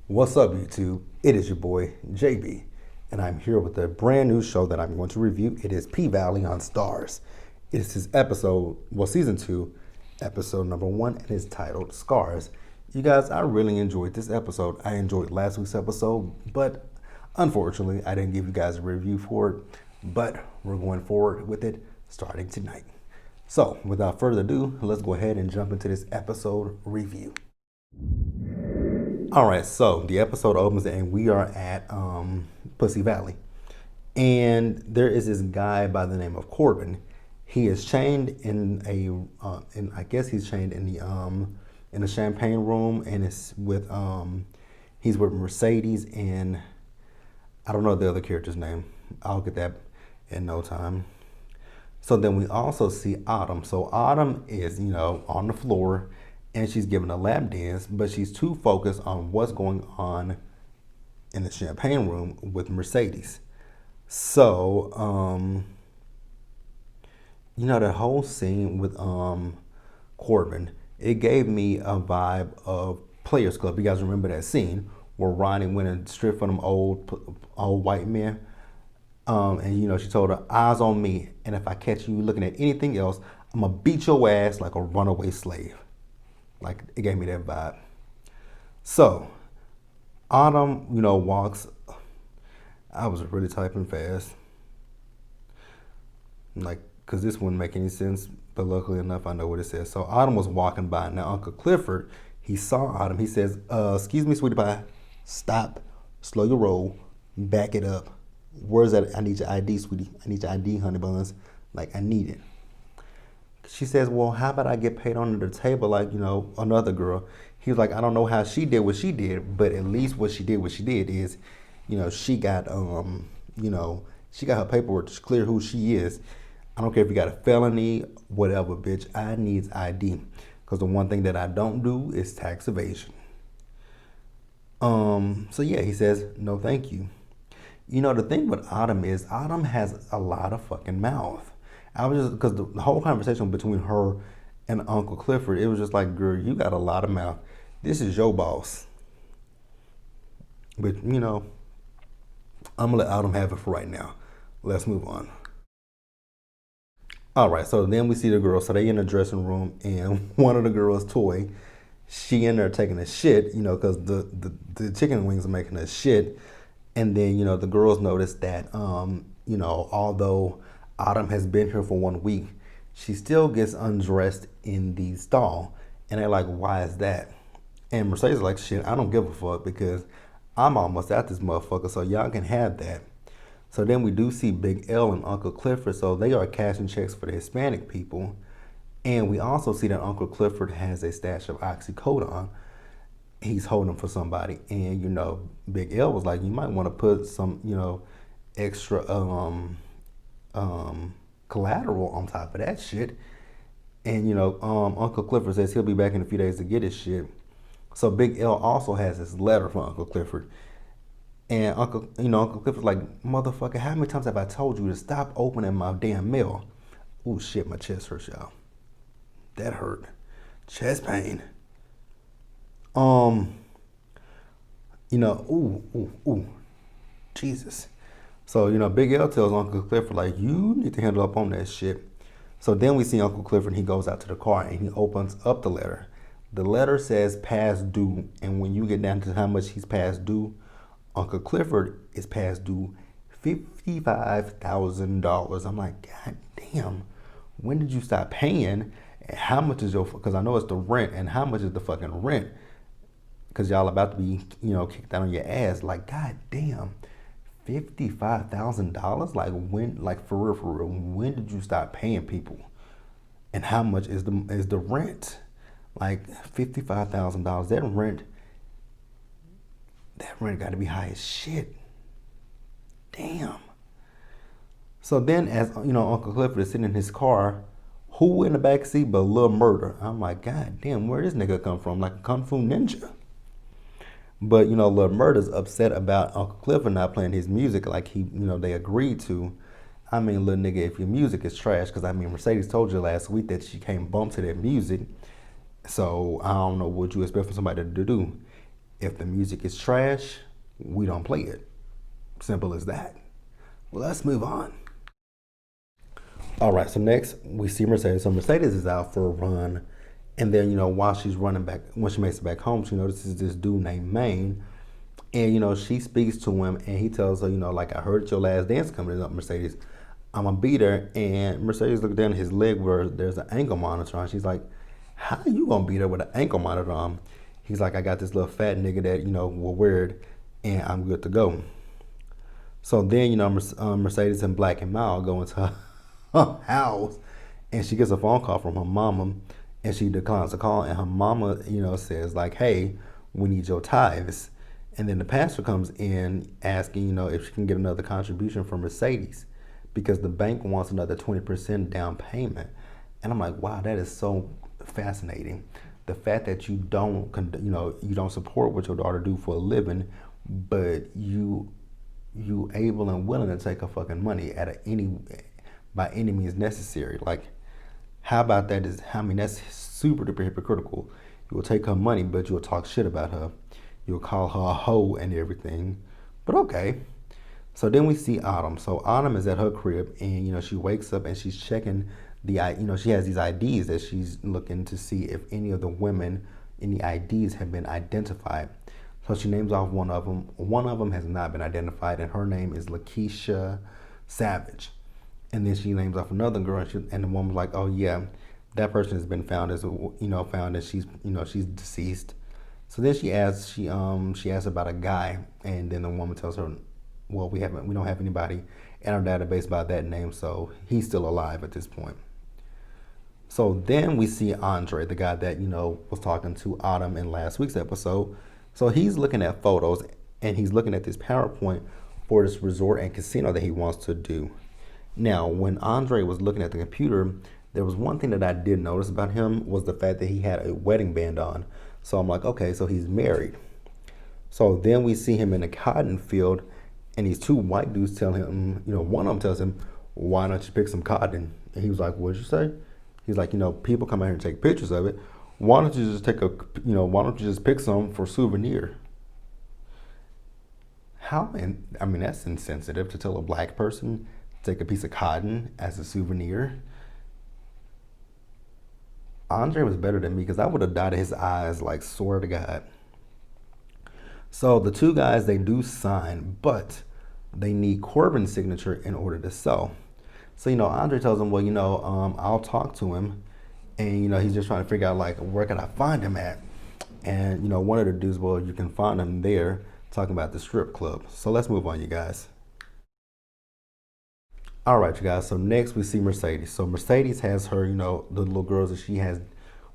What's up, YouTube? It is your boy, JB, and I'm here with a brand new show that I'm going to review. It is P-Valley on Stars. It is his episode, season 2, episode number 1, and it's titled Scars. You guys, I really enjoyed this episode. I enjoyed last week's episode, but unfortunately, I didn't give you guys a review for it, but we're going forward with it starting tonight. So, without further ado, let's go ahead and jump into this episode review. All right, so the episode opens and we are at Pussy Valley, and there is this guy by the name of Corbin. He is chained in I guess he's chained in the champagne room, and it's with he's with Mercedes and I don't know the other character's name. I'll get that in no time. So then we also see Autumn. So Autumn is on the floor, and she's giving a lap dance, but she's too focused on what's going on in the champagne room with Mercedes. So, the whole scene with Corbin, it gave me a vibe of Players Club. You guys remember that scene where Ronnie went and stripped for them old white men? And she told her, eyes on me, and if I catch you looking at anything else, I'm gonna beat your ass like a runaway slave. Like, it gave me that vibe. So, Autumn, walks. I was really typing fast. Because this wouldn't make any sense. But luckily enough, I know what it says. So, Autumn was walking by. Now, Uncle Clifford, he saw Autumn. He says, excuse me, sweetie pie. Stop. Slow your roll. Back it up. Where's that? I need your ID, sweetie. I need your ID, honey buns. Like, I need it. She says, well, how about I get paid under the table like, another girl? He was like, I don't know how she did what she did, but at least what she did is, she got, she got her paperwork to clear who she is. I don't care if you got a felony, whatever, bitch. I need ID. Because the one thing that I don't do is tax evasion. So yeah, he says, no, thank you. The thing with Autumn is Autumn has a lot of fucking mouth. I was just, because the whole conversation between her and Uncle Clifford, it was just like, girl, you got a lot of mouth. This is your boss. But, I'm going to let Autumn have it for right now. Let's move on. All right, so then we see the girls. So they in the dressing room, and one of the girls, Toy, she in there taking a shit, because the chicken wings are making a shit. And then, the girls notice that, although Autumn has been here for 1 week, she still gets undressed in the stall. And they're like, why is that? And Mercedes is like, shit, I don't give a fuck because I'm almost at this motherfucker, so y'all can have that. So then we do see Big L and Uncle Clifford, so they are cashing checks for the Hispanic people. And we also see that Uncle Clifford has a stash of oxycodone. He's holding for somebody. And, Big L was like, you might want to put some, extra collateral on top of that shit. And Uncle Clifford says he'll be back in a few days to get his shit. So Big L also has this letter from Uncle Clifford, and Uncle Clifford's like, motherfucker, how many times have I told you to stop opening my damn mail? Ooh, shit, my chest hurts, y'all. That hurt. Chest pain. Ooh, Jesus. So, Big L tells Uncle Clifford, like, you need to handle up on that shit. So then we see Uncle Clifford, and he goes out to the car, and he opens up the letter. The letter says past due, and when you get down to how much he's past due, Uncle Clifford is past due $55,000. I'm like, God damn, when did you stop paying? And how much is because I know it's the rent, and how much is the fucking rent? Because y'all about to be, kicked out on your ass. Like, God damn. $55,000? Like, when, like, for real, when did you stop paying people? And how much is the rent? Like, $55,000. That rent got to be high as shit. Damn. So then, as Uncle Clifford is sitting in his car, who in the back seat but Lil Murder? I'm like, God damn, where this nigga come from? Like a kung fu ninja. But, Lil Murder's upset about Uncle Clifford not playing his music like they agreed to. I mean, little nigga, if your music is trash, because Mercedes told you last week that she can't bump to that music. So I don't know what you expect from somebody to do. If the music is trash, we don't play it. Simple as that. Well, let's move on. All right, so next we see Mercedes. So Mercedes is out for a run, and then while she's running back, when she makes it back home, she notices this dude named Maine, and she speaks to him, and he tells her, like, I heard your last dance coming up, Mercedes. I'm gonna beat her. And Mercedes looks down at his leg where there's an ankle monitor on. She's like, how you gonna beat her with an ankle monitor on? He's like, I got this little fat nigga that will wear it, and I'm good to go. So then, Mercedes and Black and Mild go into her house, and she gets a phone call from her mama, and she declines the call, and her mama, says like, hey, we need your tithes. And then the pastor comes in asking, if she can get another contribution from Mercedes because the bank wants another 20% down payment. And I'm like, wow, that is so fascinating. The fact that you don't support what your daughter do for a living, but you able and willing to take her fucking money by any means necessary. Like, how about that? That's super duper hypocritical. You will take her money, but you'll talk shit about her. You'll call her a hoe and everything. But okay. So then we see Autumn. So Autumn is at her crib, and she wakes up and she's checking she has these IDs that she's looking to see if any of the women in the IDs have been identified. So she names off one of them. One of them has not been identified, and her name is Lakeisha Savage. And then she names off another girl, and the woman's like, "Oh yeah, that person has been found found that she's deceased." So then she asks about a guy, and then the woman tells her, "Well, we don't have anybody in our database by that name, so he's still alive at this point." So then we see Andre, the guy that was talking to Autumn in last week's episode. So he's looking at photos, and he's looking at this PowerPoint for this resort and casino that he wants to do. Now, when Andre was looking at the computer, there was one thing that I did notice about him was the fact that he had a wedding band on. So I'm like, okay, so he's married. So then we see him in a cotton field, and these two white dudes tell him, one of them tells him, why don't you pick some cotton? And he was like, what'd you say? He's like, people come out here and take pictures of it. Why don't you just why don't you just pick some for souvenir? That's insensitive to tell a black person to take a piece of cotton as a souvenir. Andre was better than me because I would have dotted his eyes, like, swear to God. So the two guys, they do sign, but they need Corbin's signature in order to sell. So, Andre tells him, well, I'll talk to him. And, he's just trying to figure out, like, where can I find him at? And, one of the dudes, well, you can find him there talking about the strip club. So let's move on, you guys. All right, you guys. So next we see Mercedes. So Mercedes has her, the little girls that she has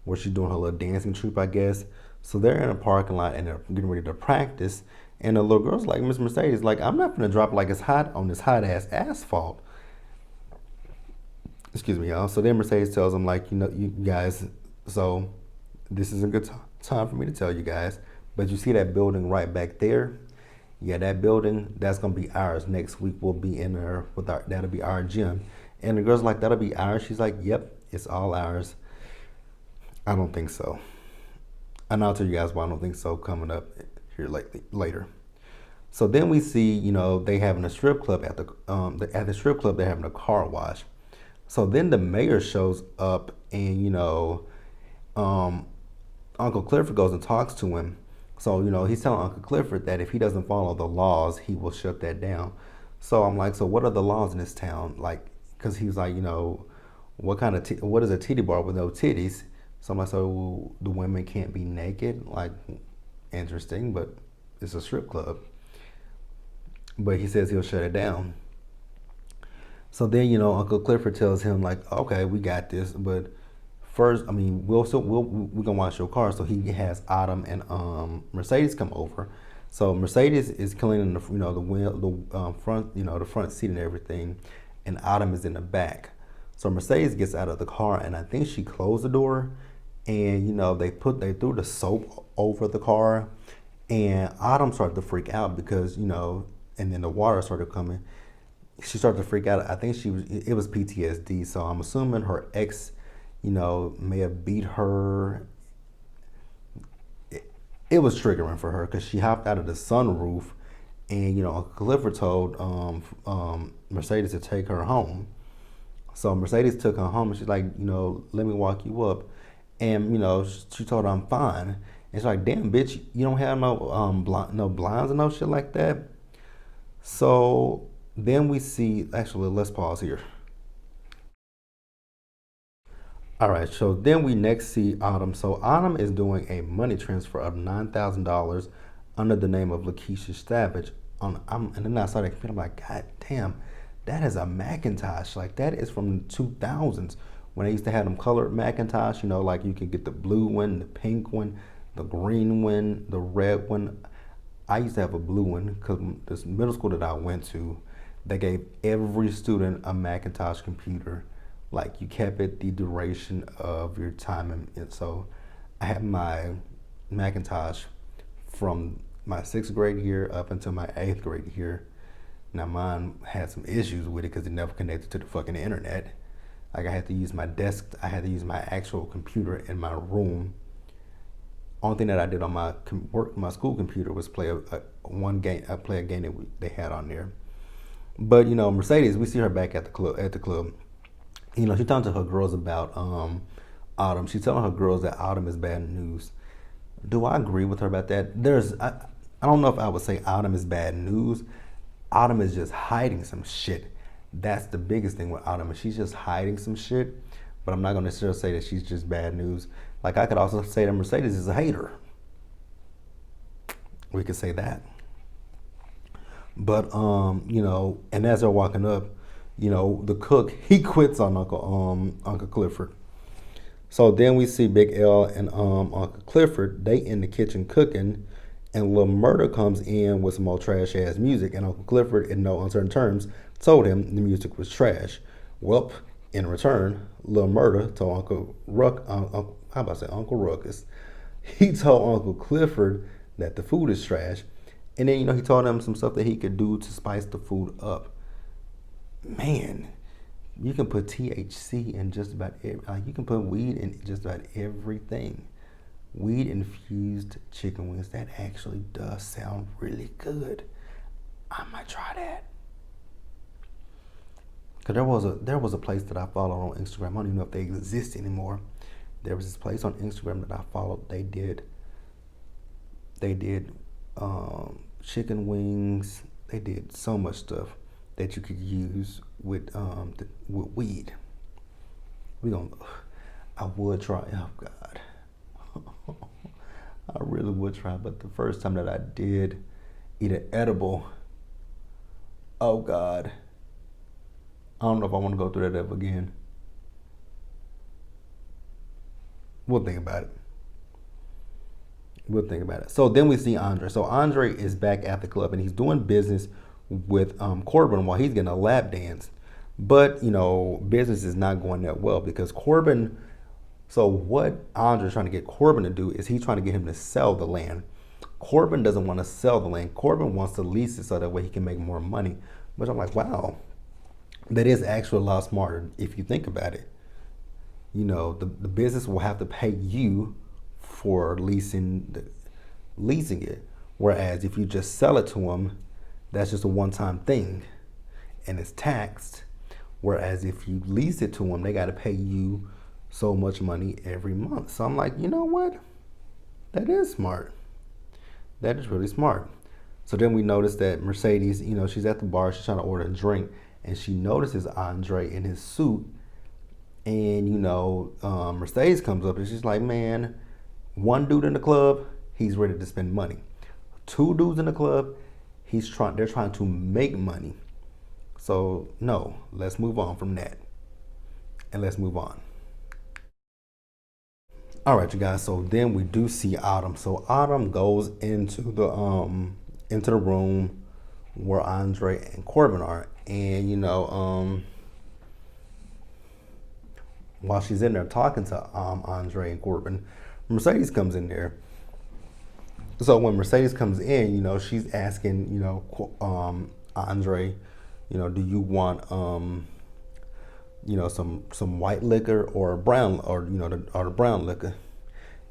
where she's doing her little dancing troupe, I guess. So they're in a parking lot and they're getting ready to practice. And the little girl's like, Miss Mercedes, like, I'm not gonna drop like it's hot on this hot ass asphalt. Excuse me, y'all. So then Mercedes tells them, like, you guys, so this is a good time for me to tell you guys, but you see that building right back there? Yeah, that building, that's gonna be ours. Next week we'll be in there that'll be our gym. And the girl's like, that'll be ours? She's like, yep, it's all ours. I don't think so. And I'll tell you guys why I don't think so coming up here later. So then we see, they having a strip club at the strip club, they're having a car wash. So then the mayor shows up, and Uncle Clifford goes and talks to him. So he's telling Uncle Clifford that if he doesn't follow the laws, he will shut that down. So I'm like, so what are the laws in this town? Like, because he's like, what is a titty bar with no titties? So I'm like, so the women can't be naked? Like, interesting, but it's a strip club. But he says he'll shut it down. So then, Uncle Clifford tells him, like, okay, we got this, but first, we're gonna wash your car. So he has Autumn and Mercedes come over. So Mercedes is cleaning the front, the front seat and everything, and Autumn is in the back. So Mercedes gets out of the car, and I think she closed the door, and they threw the soap over the car, and Autumn started to freak out because and then the water started coming. She started to freak out. I think it was PTSD. So I'm assuming her ex, may have beat her. it was triggering for her because she hopped out of the sunroof, and Uncle Clifford told Mercedes to take her home. So Mercedes took her home, and she's like, let me walk you up, and she told her I'm fine, and she's like, damn bitch, you don't have no no blinds and no shit like that. So then we see, actually, let's pause here. All right, so then we next see Autumn. So Autumn is doing a money transfer of $9,000 under the name of Lakeisha Savage. And then I saw that computer. I'm like, God damn, that is a Macintosh. Like that is from the 2000s when they used to have them colored Macintosh. Like you could get the blue one, the pink one, the green one, the red one. I used to have a blue one because this middle school that I went to, they gave every student a Macintosh computer. Like you kept it the duration of your time, and so I had my Macintosh from my sixth grade year up until my eighth grade year. Now mine had some issues with it because it never connected to the fucking internet. Like I had to use my desk, I had to use my actual computer in my room. Only thing that I did on my school computer was play one game. I play a game that they had on there. But Mercedes, we see her back at the club. She's talking to her girls about Autumn. She's telling her girls that Autumn is bad news. Do I agree with her about that? I don't know if I would say Autumn is bad news. Autumn is just hiding some shit. That's the biggest thing with Autumn. She's just hiding some shit. But I'm not going to necessarily say that she's just bad news. Like I could also say that Mercedes is a hater. We could say that. But and as they're walking up, the cook he quits on Uncle Clifford. So then we see Big L and Uncle Clifford. They in the kitchen cooking, and Lil Murda comes in with some old trash ass music, and Uncle Clifford, in no uncertain terms, told him the music was trash. Welp, in return, Lil Murda told Uncle Uncle Ruckus. He told Uncle Clifford that the food is trash, and then he told him some stuff that he could do to spice the food up. Man, you can put THC in just about you can put weed in just about everything. Weed infused chicken wings, that actually does sound really good. I might try that. Cause there was a place that I followed on Instagram. I don't even know if they exist anymore. There was this place on Instagram that I followed. They did chicken wings. They did so much stuff that you could use with weed. I would try. Oh God, I really would try. But the first time that I did eat an edible, oh God, I don't know if I want to go through that ever again. We'll think about it. We'll think about it. So then we see Andre. So Andre is back at the club and he's doing business with Corbin while he's getting a lap dance. But, business is not going that well because Corbin. So what Andre's trying to get Corbin to do is he's trying to get him to sell the land. Corbin doesn't want to sell the land. Corbin wants to lease it so that way he can make more money. But I'm like, wow, that is actually a lot smarter if you think about it. The business will have to pay you for leasing it. Whereas if you just sell it to them, that's just a one-time thing and it's taxed. Whereas if you lease it to them, they got to pay you so much money every month. So I'm like, you know what? That is smart. That is really smart. So then we notice that Mercedes, she's at the bar, she's trying to order a drink, and she notices Andre in his suit. And, Mercedes comes up and she's like, man, one dude in the club, he's ready to spend money. Two dudes in the club, they're trying to make money. So no, let's move on from that. And let's move on. All right, you guys. So then we do see Autumn. So Autumn goes into the room where Andre and Corbin are, and while she's in there talking to Andre and Corbin, Mercedes comes in there. So when Mercedes comes in, she's asking, Andre, do you want some white liquor or brown or the brown liquor?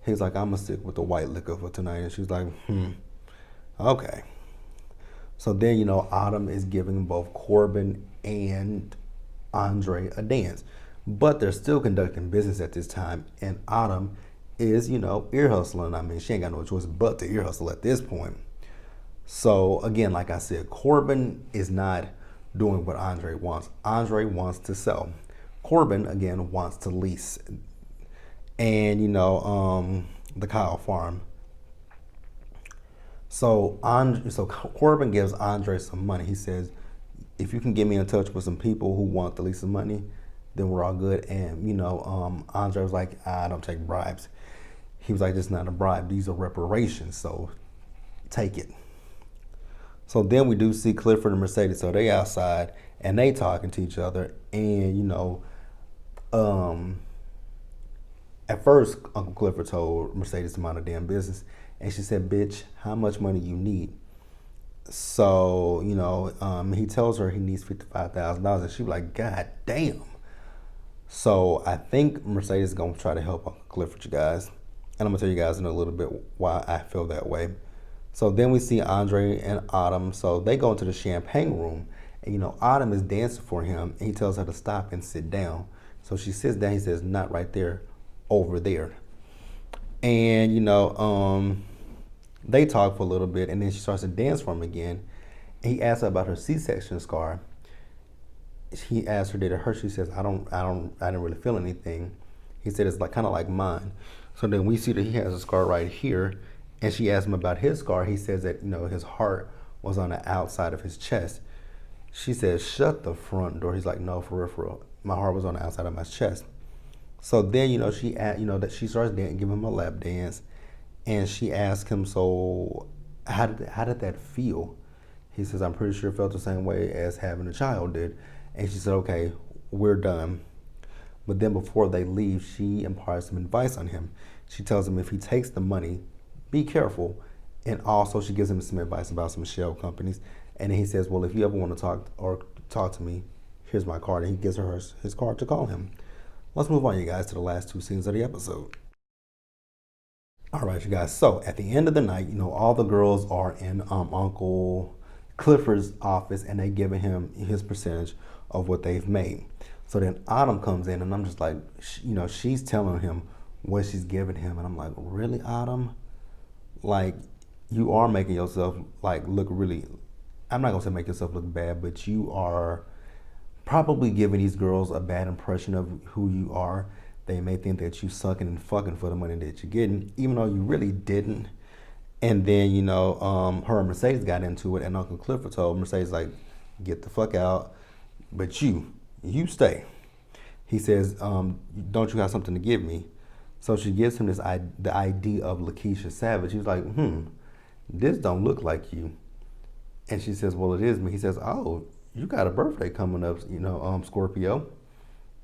He's like, I'm gonna stick with the white liquor for tonight. And she's like, okay. So then, Autumn is giving both Corbin and Andre a dance. But they're still conducting business at this time. And Autumn is, ear hustling. I mean, she ain't got no choice but to ear hustle at this point. So again, like I said, Corbin is not doing what Andre wants. Andre wants to sell. Corbin, again, wants to lease. And, the Kyle farm. So Corbin gives Andre some money. He says, if you can get me in touch with some people who want to lease some money, then we're all good. And, Andre was like, I don't take bribes. He was like, this is not a bribe. These are reparations. So take it. So then we do see Clifford and Mercedes. So they outside and they talking to each other. And, at first, Uncle Clifford told Mercedes to mind her damn business. And she said, bitch, how much money you need? So, he tells her he needs $55,000. And she was like, God damn. So I think Mercedes is going to try to help Uncle Clifford, you guys. And I'm going to tell you guys in a little bit why I feel that way. So then we see Andre and Autumn. So they go into the champagne room. And, Autumn is dancing for him. And he tells her to stop and sit down. So she sits down. He says, not right there, over there. And, they talk for a little bit, and then she starts to dance for him again. And he asks her about her C-section scar. He asked her, did it hurt? She says, I didn't really feel anything. He said, it's like kind of like mine. So then we see that he has a scar right here, and she asked him about his scar. He says that, his heart was on the outside of his chest. She says, shut the front door. He's like, no, for real. My heart was on the outside of my chest. So then, that she starts giving him a lap dance. And she asked him, so how did that feel? He says, I'm pretty sure it felt the same way as having a child did. And she said, okay, we're done. But then before they leave, she imparts some advice on him. She tells him if he takes the money, be careful. And also she gives him some advice about some shell companies. And then he says, well, if you ever want to talk to me, here's my card. And he gives her his card to call him. Let's move on, you guys, to the last two scenes of the episode. All right, you guys. So at the end of the night, all the girls are in Uncle Clifford's office, and they giving him his percentage of what they've made. So then Autumn comes in, and I'm just like, she's telling him what she's giving him, and I'm like, really, Autumn? Like, you are making yourself look really. I'm not gonna say make yourself look bad, but you are probably giving these girls a bad impression of who you are. They may think that you sucking and fucking for the money that you're getting, even though you really didn't. And then, her and Mercedes got into it, and Uncle Clifford told Mercedes, like, get the fuck out, but you stay. He says, don't you have something to give me? So she gives him the ID of Lakeisha Savage. He's like, this don't look like you. And she says, well, it is me. He says, oh, you got a birthday coming up, Scorpio.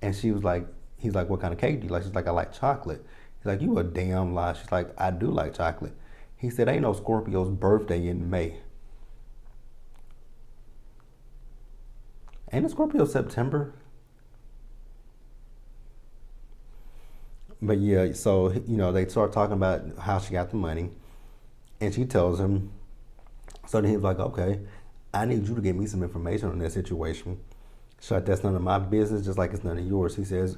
And she was like, he's like, what kind of cake do you like? She's like, I like chocolate. He's like, you a damn lie. She's like, I do like chocolate. He said, ain't no Scorpio's birthday in May. Ain't a Scorpio September? But yeah, so, they start talking about how she got the money. And she tells him, so then he's like, okay, I need you to give me some information on that situation. She's like, that's none of my business, just like it's none of yours. He says,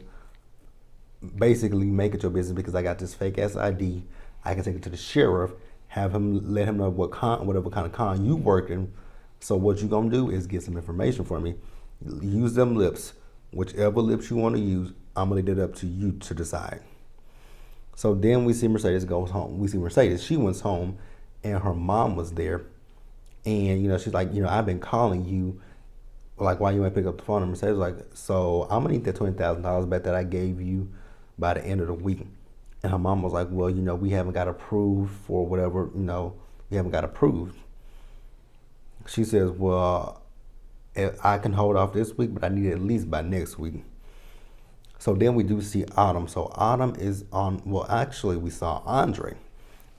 basically, make it your business because I got this fake ass ID. I can take it to the sheriff, let him know whatever kind of con you worked in. So what you gonna do is get some information for me. Use them lips, whichever lips you want to use. I'm gonna leave it up to you to decide. So then we see Mercedes goes home. We see Mercedes. She went home, and her mom was there, and she's like, I've been calling you. Like, why you ain't pick up the phone? And Mercedes was like, so I'm gonna need that $20,000 back that I gave you by the end of the week. And her mom was like, well, we haven't got approved for whatever, we haven't got approved. She says, well, I can hold off this week, but I need it at least by next week. So then we do see Autumn. So Autumn is on, well, actually we saw Andre.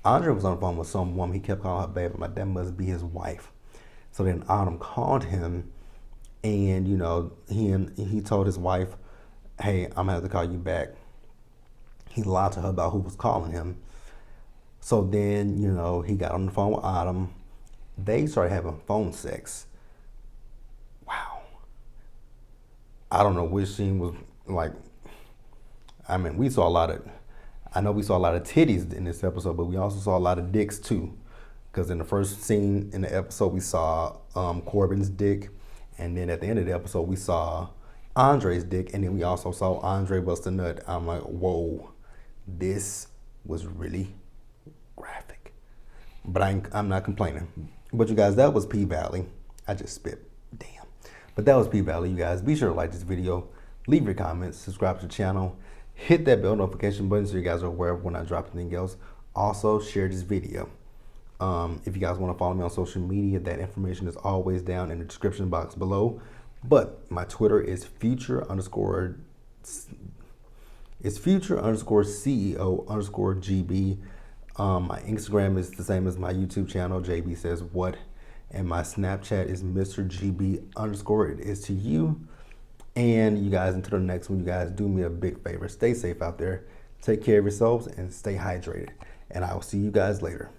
Andre was on the phone with some woman. He kept calling her baby, but that must be his wife. So then Autumn called him, and, he told his wife, hey, I'm gonna have to call you back. He lied to her about who was calling him. So then, you know, he got on the phone with Autumn. They started having phone sex. Wow. I don't know which scene was like. I mean, we saw a lot of. I know we saw a lot of titties in this episode, but we also saw a lot of dicks too. Because in the first scene in the episode, we saw Corbin's dick, and then at the end of the episode, we saw Andre's dick, and then we also saw Andre bust a nut. I'm like, whoa, this was really graphic. But I'm not complaining. But you guys, that was P Valley. I just spit. Damn. But that was P Valley, you guys. Be sure to like this video, leave your comments, subscribe to the channel, hit that bell notification button so you guys are aware of when I drop anything else. Also, share this video. If you guys want to follow me on social media, that information is always down in the description box below. But my Twitter is future_CEO_GB. My Instagram is the same as my YouTube channel, Jbsayzwhat, and my Snapchat is Mr. GB_. It is to you. And you guys, until the next one, you guys do me a big favor. Stay safe out there. Take care of yourselves and stay hydrated. And I will see you guys later.